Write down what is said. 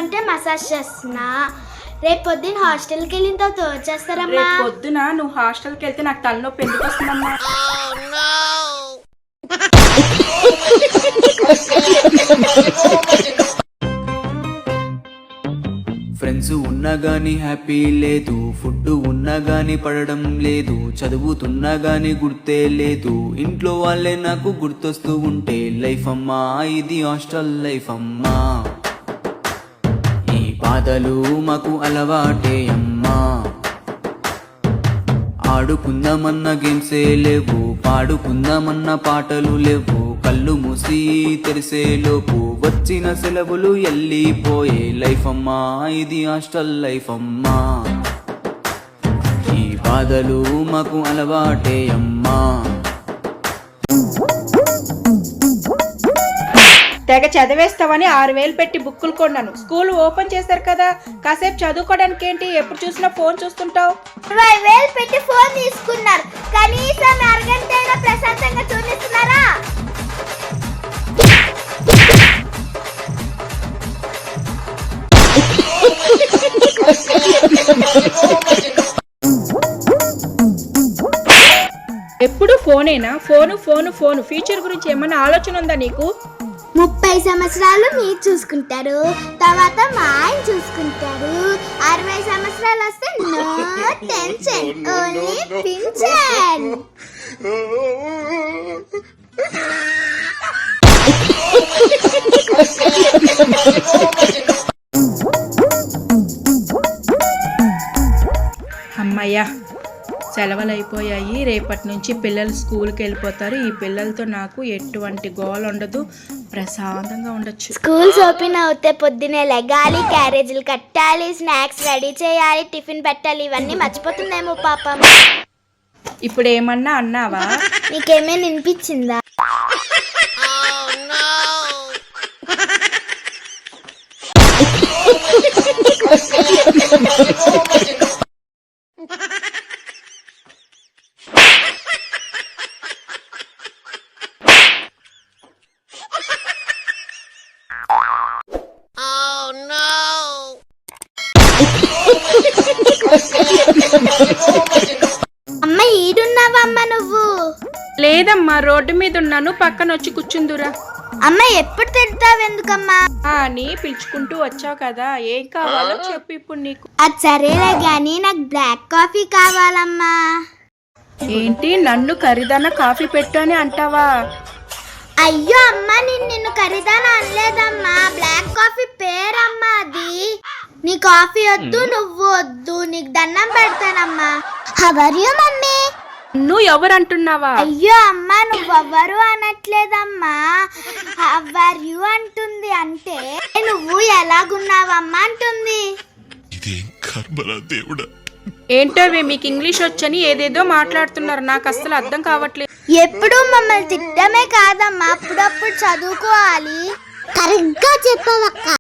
అంటే మసాజ్ చేస్తున్నా. రేపు పొద్దున్న హాస్టల్కి వెళ్ళిన తర్వాత వచ్చేస్తారమ్మా. రేపు పొద్దున నువ్వు హాస్టల్కి వెళ్తే నాకు తలనొప్పి ఎందుకు వస్తుందమ్మా? ఫ్రెండ్స్ ఉన్నా గానీ హ్యాపీ లేదు, ఫుడ్ ఉన్నా గానీ పడడం లేదు, చదువుతున్నా గానీ గుర్తే లేదు, ఇంట్లో వాళ్ళే నాకు గుర్తొస్తూ ఉంటే లైఫ్ అమ్మా ఇది హాస్టల్ లైఫ్ అమ్మా. ఈ బాధలు మాకు అలవాటే అమ్మా. ఆడుకుందామన్న గేమ్సే లేవు, పాడుకుందామన్న పాటలు లేవు, కళ్ళు మూసి తెరిసేలోపు వచ్చిన సెలవులు వెళ్ళిపోయే లైఫ్ అమ్మా ఇది హాస్టల్ లైఫ్ అమ్మా. ఈ బాధలు మాకు అలవాటే అమ్మా. తెగ చదివేస్తావని 6,000 పెట్టి బుక్కులు కొన్నాను. స్కూల్ ఓపెన్ చేశారు కదా, కాసేపు చదువుకోవడానికి ఏంటి ఎప్పుడు చూసినా ఫోన్ చూస్తుంటావు? 20,000 పెట్టి ఫోన్ తీసుకున్నారు, కనీసం అరగంట అయినా ప్రశాంతంగా చూపిస్తున్నారా? ఎప్పుడు ఫోనేనా? Phone phone phone. ఫ్యూచర్ గురించి ఏమన్నా ఆలోచన ఉందా నీకు? 30 సంవత్సరాలు మీరు చూసుకుంటారు, తర్వాత మా ఆయన చూసుకుంటారు. 60 సంవత్సరాలు వస్తే నో టెన్షన్, ఓన్లీ పింఛన్. అమ్మయ్యా, సెలవులు అయిపోయాయి. రేపటి నుంచి పిల్లలు స్కూల్కి వెళ్ళిపోతారు. ఈ పిల్లలతో నాకు ఎటువంటి గోల ఉండదు, ప్రశాంతంగా ఉండొచ్చు. స్కూల్స్ ఓపెన్ అవుతే పొద్దునే లెగాలి, క్యారేజీలు కట్టాలి, స్నాక్స్ రెడీ చేయాలి, టిఫిన్ పెట్టాలి, ఇవన్నీ మర్చిపోతుందేమో పాపం. ఇప్పుడు ఏమన్నా అన్నావా? నీకేమైనా వినిపించిందా? అమ్మ ఈడున్నావమ్మా నువ్వు? లేదమ్మా, రోడ్డు మీద ఉన్నాను, పక్కన వచ్చి కూర్చుందురా. అమ్మ ఎప్పుడు తిడతావు ఎందుకమ్మా? అని పిలుచుకుంటూ వచ్చావు కదా, ఏం కావాలో చెప్పు ఇప్పుడు నీకు. అది సరేలే గాని నాకు బ్లాక్ కాఫీ కావాలమ్మా. ఏంటి, నన్ను ఖరీదైన కాఫీ పెట్టు అని అంటావా? అయ్యో అమ్మా, నిన్ను ఖరీదాన అనలేదమ్మా, బ్లాక్ కాఫీ పేరమ్మా అది. నీ కాఫీ వద్దు, నువ్వు వద్దు, నీకు దండం పెడతానమ్మా. హవర్యు మమ్మీ? నువ్వు ఎవరు అంటున్నావా? అయ్యో అమ్మా, నువ్వెవ్వరు అనట్లేదమ్మా, హవర్యు అంటుంది. అంటే నువ్వు ఎలాగున్నావమ్మా అంటుంది. ఏంటో మీకు ఇంగ్లీష్ వచ్చని ఏదేదో మాట్లాడుతున్నారు, నాకు అస్సలు అర్థం కావట్లేదు. ఎప్పుడు మమ్మల్ని తిట్టమే కాదమ్మా, అప్పుడప్పుడు చదువుకోవాలి. కరెక్ట్గా చెప్పవక్క.